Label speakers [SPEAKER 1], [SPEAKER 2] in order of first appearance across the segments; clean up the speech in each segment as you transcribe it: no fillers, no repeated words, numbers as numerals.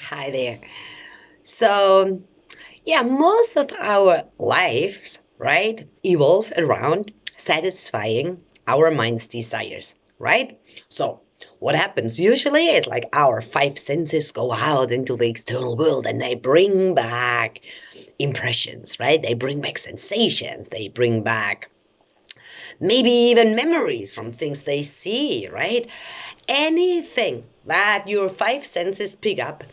[SPEAKER 1] Hi there. So, yeah, most of our lives, right, evolve around satisfying our mind's desires, right? So, what happens usually is like our five senses go out into the external world and they bring back impressions, right? They bring back sensations, they bring back maybe even memories from things they see, right? Anything that your five senses pick up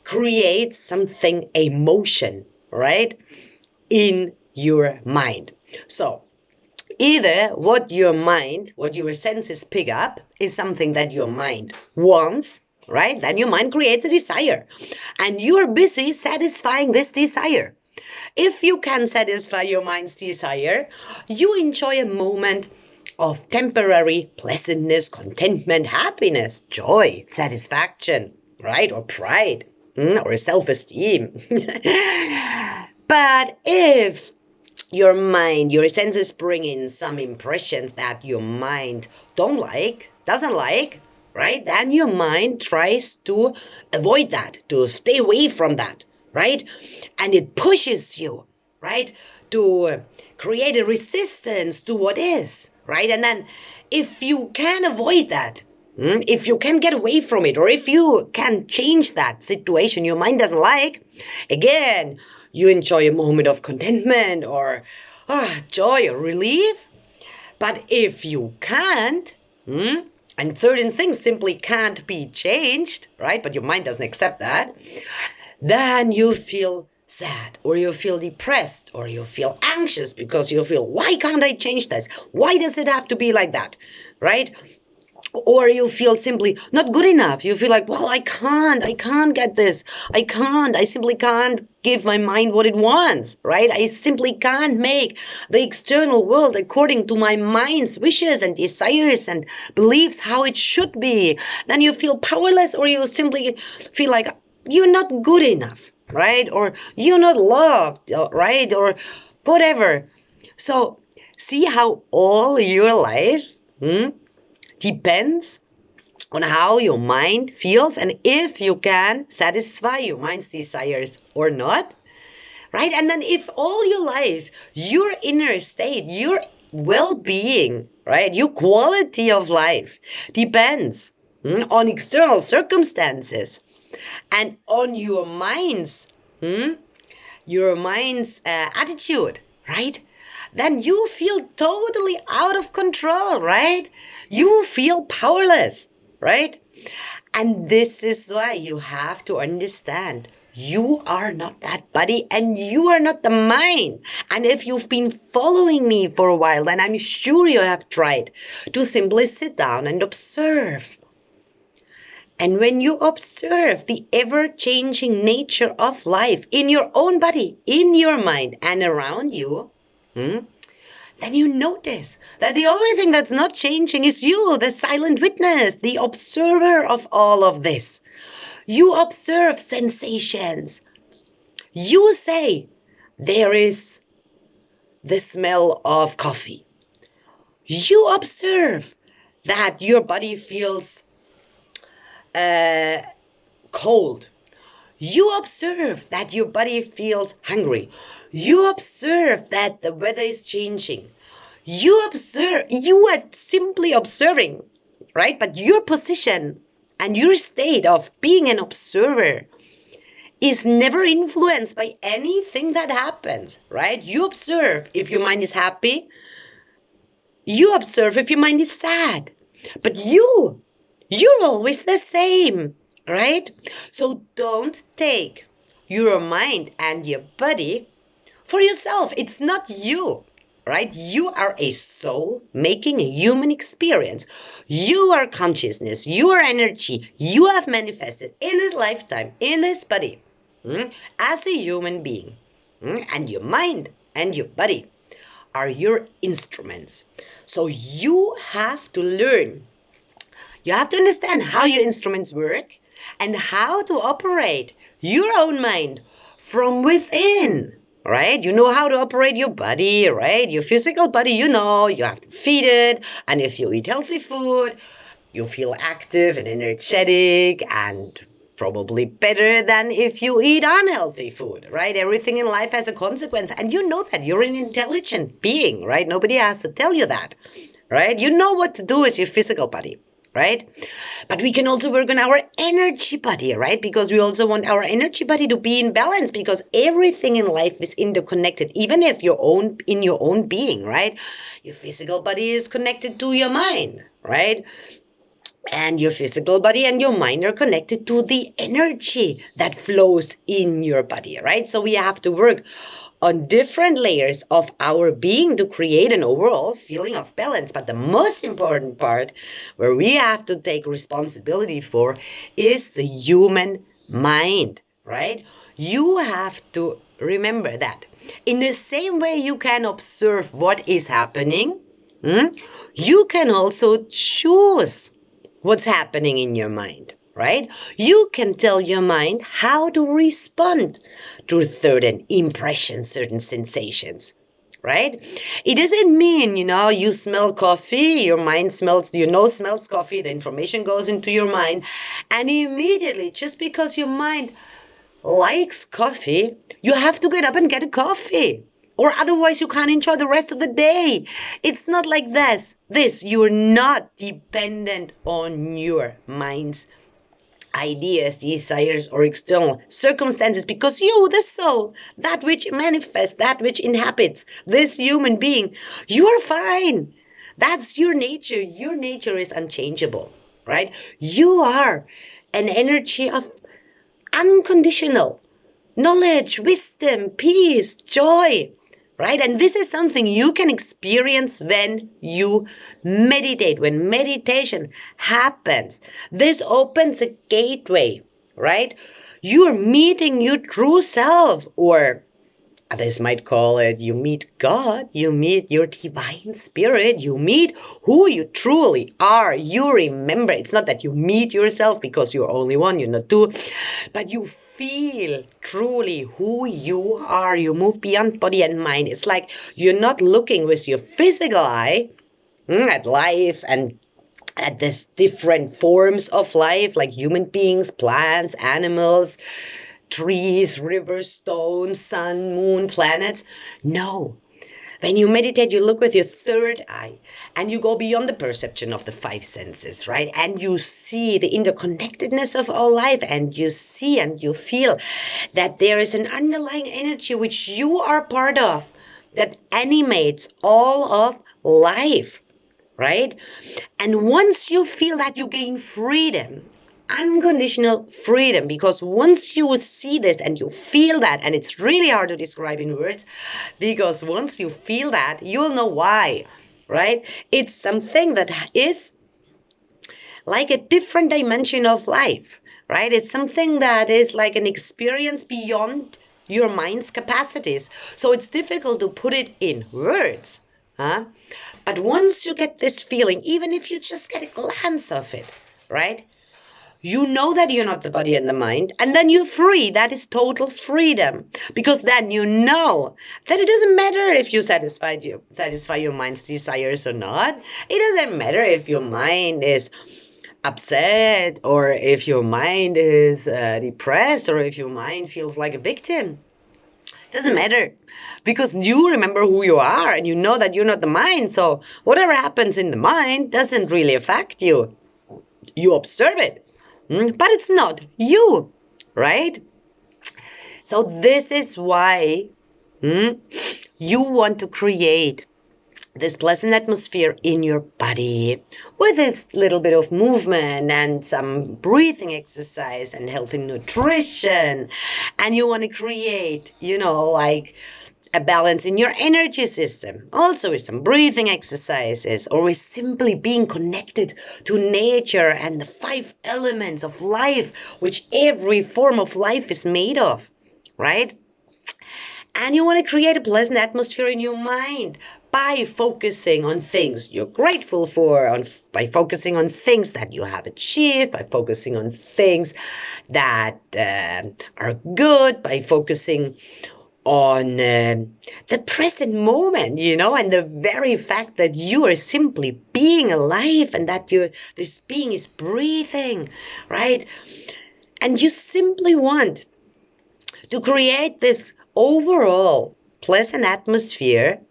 [SPEAKER 1] creates something, emotion, right, in your mind. So either what your senses pick up is something that your mind wants, right? Then your mind creates a desire. And you're busy satisfying this desire. If you can satisfy your mind's desire, you enjoy a moment of temporary pleasantness, contentment, happiness, joy, satisfaction, right? Or pride, or self esteem. But if your senses bring in some impressions that your mind doesn't like, right? Then your mind tries to avoid that, to stay away from that, right? And it pushes you, right, to create a resistance to what is, right? And then if you can avoid that, if you can get away from it, or if you can change that situation your mind doesn't like, again, you enjoy a moment of contentment or joy or relief. But if you can't, and certain things simply can't be changed, right? But your mind doesn't accept that, then you feel sad or you feel depressed or you feel anxious because you feel, why can't I change this? Why does it have to be like that? Right? Or you feel simply not good enough. You feel like, well, I can't get this. I simply can't give my mind what it wants, right? I simply can't make the external world according to my mind's wishes and desires and beliefs how it should be. Then you feel powerless, or you simply feel like you're not good enough, right? Or you're not loved, right? Or whatever. So see how all your life, depends on how your mind feels and if you can satisfy your mind's desires or not, right? And then if all your life, your inner state, your well-being, right, your quality of life depends on external circumstances and on your mind's attitude, right? Then you feel totally out of control, right? You feel powerless, right? And this is why you have to understand you are not that body and you are not the mind. And if you've been following me for a while, then I'm sure you have tried to simply sit down and observe. And when you observe the ever-changing nature of life in your own body, in your mind, and around you, then you notice that the only thing that's not changing is you, the silent witness, the observer of all of this. You observe sensations. You say, there is the smell of coffee. You observe that your body feels cold. You observe that your body feels hungry. You observe that the weather is changing. You are simply observing, right? But your position and your state of being an observer is never influenced by anything that happens, right? You observe if your mind is happy. You observe if your mind is sad. But you're always the same, right? So don't take your mind and your body for yourself. It's not you, right? You are a soul making a human experience. You are consciousness. You are energy. You have manifested in this lifetime, in this body, as a human being. And your mind and your body are your instruments. So you have to learn. You have to understand how your instruments work and how to operate your own mind from within, right? You know how to operate your body, right? Your physical body, you have to feed it. And if you eat healthy food, you feel active and energetic and probably better than if you eat unhealthy food, right? Everything in life has a consequence. And you know that you're an intelligent being, right? Nobody has to tell you that, right? You know what to do with your physical body, right? But we can also work on our energy body, right? Because we also want our energy body to be in balance, because everything in life is interconnected, even if in your own being, right? Your physical body is connected to your mind, right? And your physical body and your mind are connected to the energy that flows in your body, right? So we have to work on different layers of our being to create an overall feeling of balance. But the most important part, where we have to take responsibility for, is the human mind, right? You have to remember that. In the same way you can observe what is happening, you can also choose what's happening in your mind, right? You can tell your mind how to respond to certain impressions, certain sensations, right? It doesn't mean, you smell coffee, your mind smells, smells coffee, the information goes into your mind, and immediately, just because your mind likes coffee, you have to get up and get a coffee. Or otherwise you can't enjoy the rest of the day. It's not like this. You're not dependent on your mind's ideas, desires, or external circumstances, because you, the soul, that which manifests, that which inhabits this human being, you are fine. That's your nature. Your nature is unchangeable, right? You are an energy of unconditional knowledge, wisdom, peace, joy, right? And this is something you can experience when you meditate, when meditation happens. This opens a gateway, right? You are meeting your true self, or others might call it, you meet God, you meet your divine spirit, you meet who you truly are. You remember, it's not that you meet yourself because you're only one, you're not two, but you feel truly who you are. You move beyond body and mind. It's like you're not looking with your physical eye at life and at these different forms of life, like human beings, plants, animals, trees, rivers, stones, sun, moon, planets. No. When you meditate, you look with your third eye and you go beyond the perception of the five senses, right? And you see the interconnectedness of all life, and you see and you feel that there is an underlying energy which you are part of that animates all of life, right? And once you feel that, you gain freedom, unconditional freedom, because once you see this and you feel that, and it's really hard to describe in words, because once you feel that, you'll know why, right? It's something that is like a different dimension of life, right? It's something that is like an experience beyond your mind's capacities. So it's difficult to put it in words, huh? But once you get this feeling, even if you just get a glance of it, right? You know that you're not the body and the mind, and then you're free. That is total freedom, because then you know that it doesn't matter if you satisfy your mind's desires or not. It doesn't matter if your mind is upset, or if your mind is depressed, or if your mind feels like a victim. It doesn't matter, because you remember who you are and you know that you're not the mind. So whatever happens in the mind doesn't really affect you. You observe it, but it's not you, right? So this is why you want to create this pleasant atmosphere in your body with this little bit of movement and some breathing exercise and healthy nutrition. And you want to create, like a balance in your energy system, also with some breathing exercises, or with simply being connected to nature and the five elements of life, which every form of life is made of, right? And you want to create a pleasant atmosphere in your mind by focusing on things you're grateful for, by focusing on things that you have achieved, by focusing on things that are good, by focusing on the present moment, and the very fact that you are simply being alive and that this being is breathing, right? And you simply want to create this overall pleasant atmosphere,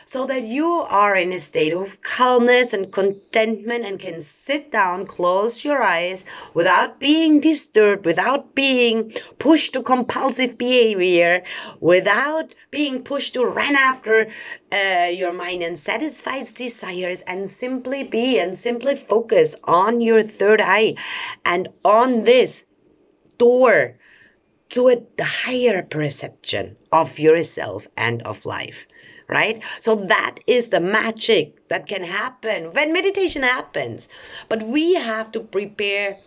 [SPEAKER 1] so that you are in a state of calmness and contentment and can sit down, close your eyes without being disturbed, without being pushed to compulsive behavior, without being pushed to run after your mind and satisfy its desires, and simply be and simply focus on your third eye and on this door to a higher perception of yourself and of life, right? So that is the magic that can happen when meditation happens. But we have to prepare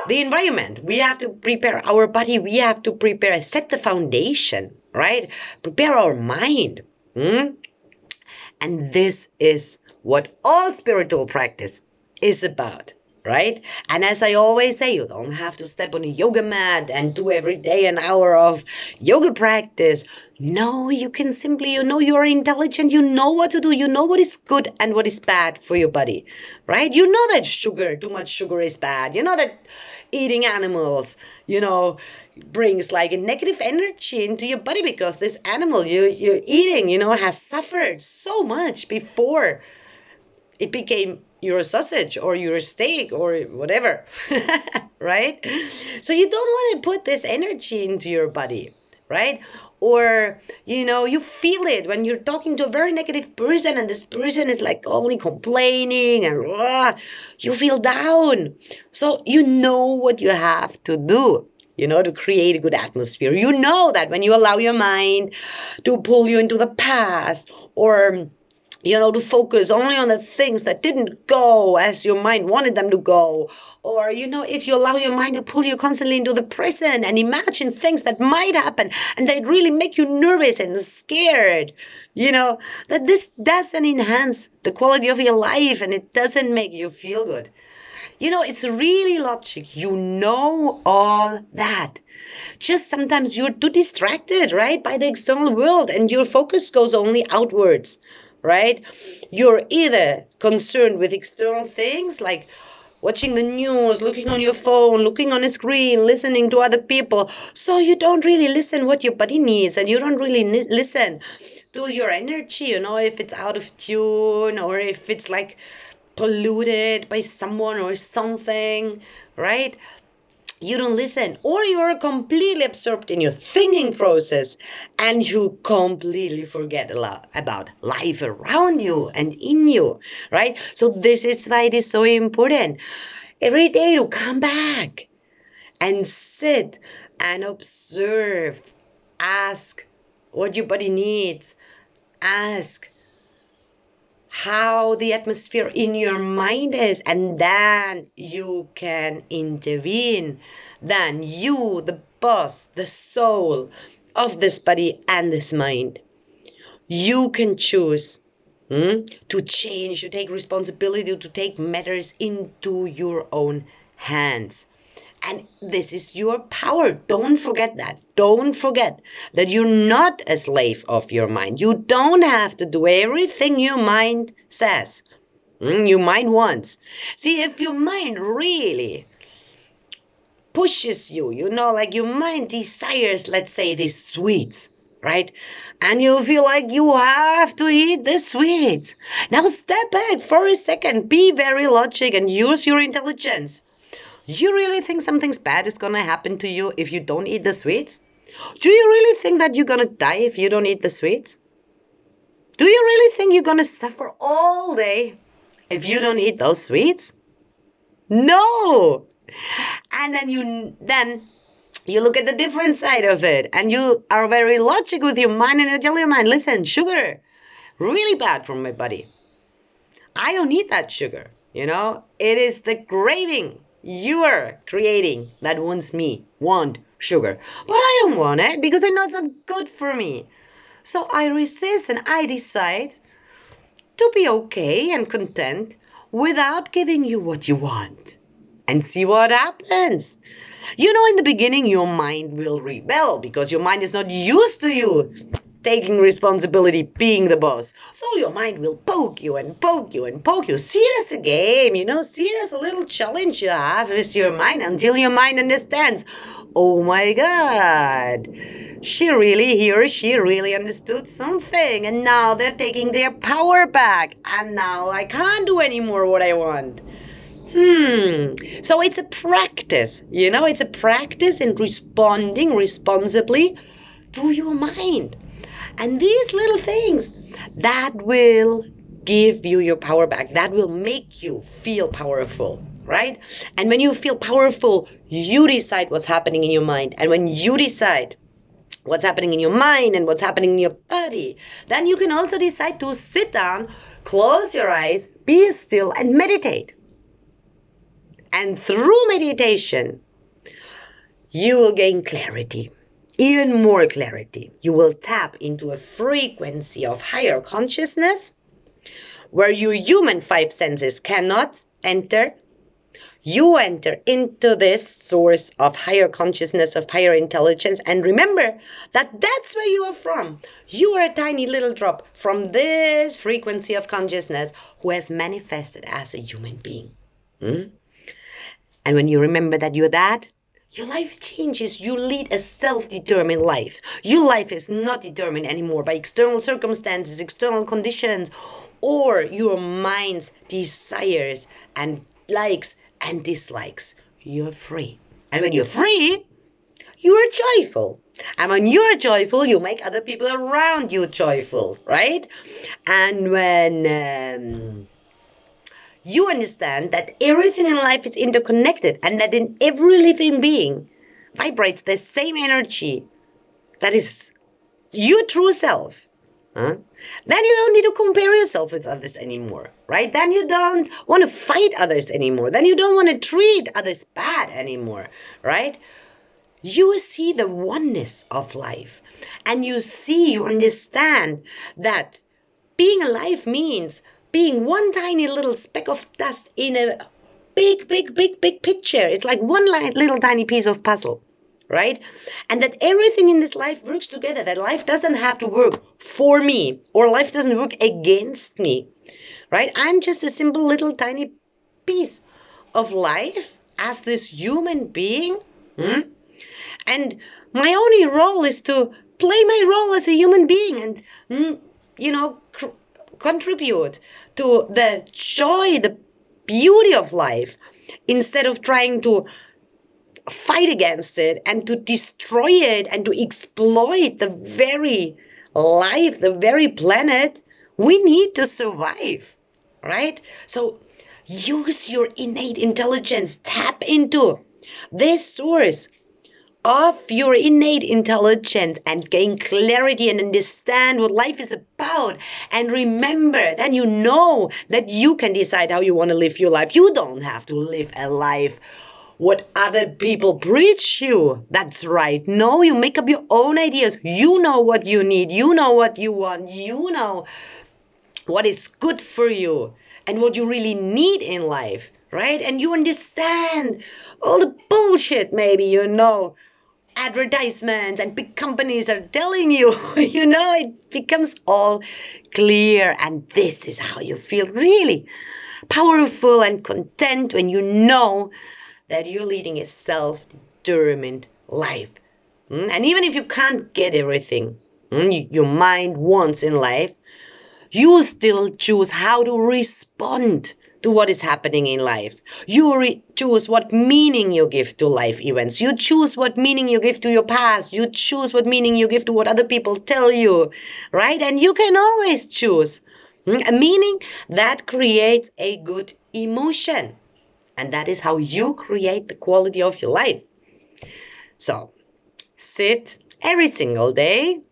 [SPEAKER 1] the environment, we have to prepare our body, we have to prepare, set the foundation, right? Prepare our mind. And this is what all spiritual practice is about, right? And as I always say, you don't have to step on a yoga mat and do every day an hour of yoga practice. No, you can simply, you're intelligent, you know what to do, you know what is good and what is bad for your body, right? You know that too much sugar is bad. You know that eating animals, brings like a negative energy into your body, because this animal you're eating, has suffered so much before it became your sausage or your steak or whatever, right? So you don't want to put this energy into your body, right? Or, you feel it when you're talking to a very negative person and this person is like only complaining and you feel down. So you know what you have to do, to create a good atmosphere. You know that when you allow your mind to pull you into the past, or to focus only on the things that didn't go as your mind wanted them to go. Or, if you allow your mind to pull you constantly into the present and imagine things that might happen and they really make you nervous and scared, that this doesn't enhance the quality of your life and it doesn't make you feel good. It's really logic. You know all that. Just sometimes you're too distracted, right, by the external world and your focus goes only outwards, right? You're either concerned with external things like watching the news, looking on your phone, looking on a screen, listening to other people. So you don't really listen what your body needs and you don't really listen to your energy, if it's out of tune or if it's like polluted by someone or something, right? You don't listen, or you're completely absorbed in your thinking process and you completely forget a lot about life around you and in you, right? So this is why it is so important every day to come back and sit and observe, ask what your body needs, ask how the atmosphere in your mind is, and then you can intervene. Then you, the boss, the soul of this body and this mind, you can choose to change, to take responsibility, to take matters into your own hands. And this is your power. Don't forget that. Don't forget that you're not a slave of your mind. You don't have to do everything your mind says, your mind wants. See, if your mind really pushes you, like your mind desires, let's say, these sweets, right? And you feel like you have to eat the sweets. Now step back for a second. Be very logic and use your intelligence. You really think something bad is going to happen to you if you don't eat the sweets? Do you really think that you're going to die if you don't eat the sweets? Do you really think you're going to suffer all day if you don't eat those sweets? No. And then you look at the different side of it and you are very logic with your mind and you tell your mind, listen, sugar, really bad for my body. I don't need that sugar. It is the craving you are creating that want sugar. But I don't want it because I know it's not good for me. So I resist and I decide to be okay and content without giving you what you want. And see what happens. In the beginning, your mind will rebel because your mind is not used to you taking responsibility, being the boss. So your mind will poke you and poke you and poke you. See it as a game, see it as a little challenge you have with your mind until your mind understands, oh my God, he or she really understood something, and now they're taking their power back, and now I can't do anymore what I want. So it's a practice, it's a practice in responding responsibly to your mind. And these little things that will give you your power back, that will make you feel powerful, right? And when you feel powerful, you decide what's happening in your mind. And when you decide what's happening in your mind and what's happening in your body, then you can also decide to sit down, close your eyes, be still, and meditate. And through meditation, you will gain clarity, even more clarity. You will tap into a frequency of higher consciousness where your human five senses cannot enter. You enter into this source of higher consciousness, of higher intelligence, and remember that that's where you are from. You are a tiny little drop from this frequency of consciousness who has manifested as a human being. And when you remember that you're that, your life changes. You lead a self-determined life. Your life is not determined anymore by external circumstances, external conditions, or your mind's desires and likes and dislikes. You're free. And when you're free, you are joyful. And when you're joyful, you make other people around you joyful, right? And when you understand that everything in life is interconnected and that in every living being vibrates the same energy that is your true self, then you don't need to compare yourself with others anymore, right? Then you don't want to fight others anymore. Then you don't want to treat others bad anymore, right? You see the oneness of life, and you understand that being alive means being one tiny little speck of dust in a big picture. It's like one little tiny piece of puzzle, right? And that everything in this life works together, that life doesn't have to work for me, or life doesn't work against me, right? I'm just a simple little tiny piece of life as this human being. And my only role is to play my role as a human being and, contribute to the joy, the beauty of life, instead of trying to fight against it and to destroy it and to exploit the very life, the very planet we need to survive, right? So use your innate intelligence, tap into this source of your innate intelligence and gain clarity and understand what life is about. And remember, then you know that you can decide how you want to live your life. You don't have to live a life what other people preach you. That's right. No, you make up your own ideas. You know what you need. You know what you want. You know what is good for you and what you really need in life, right? And you understand all the bullshit, maybe, advertisements and big companies are telling you, it becomes all clear. And this is how you feel really powerful and content when you know that you're leading a self-determined life. And even if you can't get everything your mind wants in life, you still choose how to respond to what is happening in life. You choose what meaning you give to life events. You choose what meaning you give to your past. You choose what meaning you give to what other people tell you, right? And you can always choose a meaning that creates a good emotion. And that is how you create the quality of your life. So sit every single day.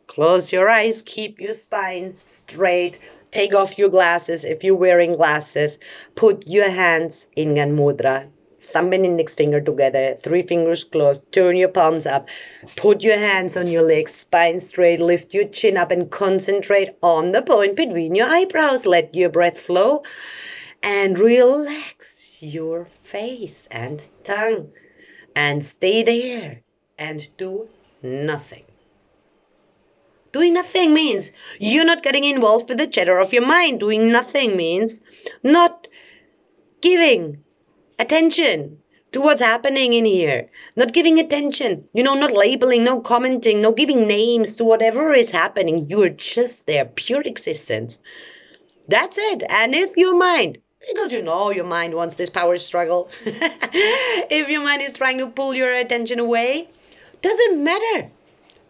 [SPEAKER 1] Close your eyes, keep your spine straight, take off your glasses if you're wearing glasses, put your hands in Gyan Mudra, thumb and index finger together, 3 fingers closed, turn your palms up, put your hands on your legs, spine straight, lift your chin up and concentrate on the point between your eyebrows. Let your breath flow and relax your face and tongue and stay there and do nothing. Doing nothing means you're not getting involved with the chatter of your mind. Doing nothing means not giving attention to what's happening in here. Not giving attention, not labeling, no commenting, no giving names to whatever is happening. You're just there, pure existence. That's it. And if your mind, because your mind wants this power struggle, if your mind is trying to pull your attention away, doesn't matter.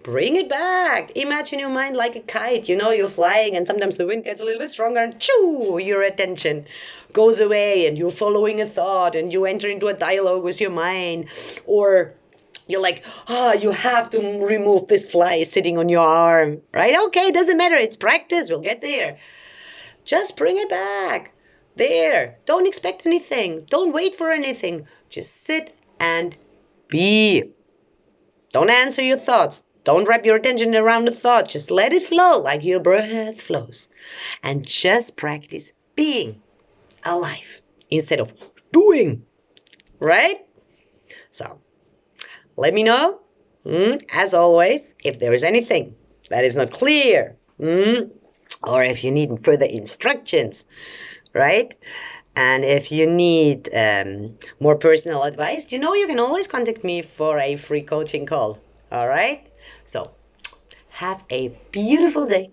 [SPEAKER 1] Bring it back. Imagine your mind like a kite. You're flying and sometimes the wind gets a little bit stronger and choo, your attention goes away and you're following a thought and you enter into a dialogue with your mind. Or you're like, you have to remove this fly sitting on your arm, right? Okay, doesn't matter. It's practice. We'll get there. Just bring it back. There. Don't expect anything. Don't wait for anything. Just sit and be. Don't answer your thoughts. Don't wrap your attention around the thought. Just let it flow like your breath flows. And just practice being alive instead of doing. Right? So, let me know, as always, if there is anything that is not clear, or if you need further instructions, right? And if you need more personal advice, you can always contact me for a free coaching call. All right? So, have a beautiful day.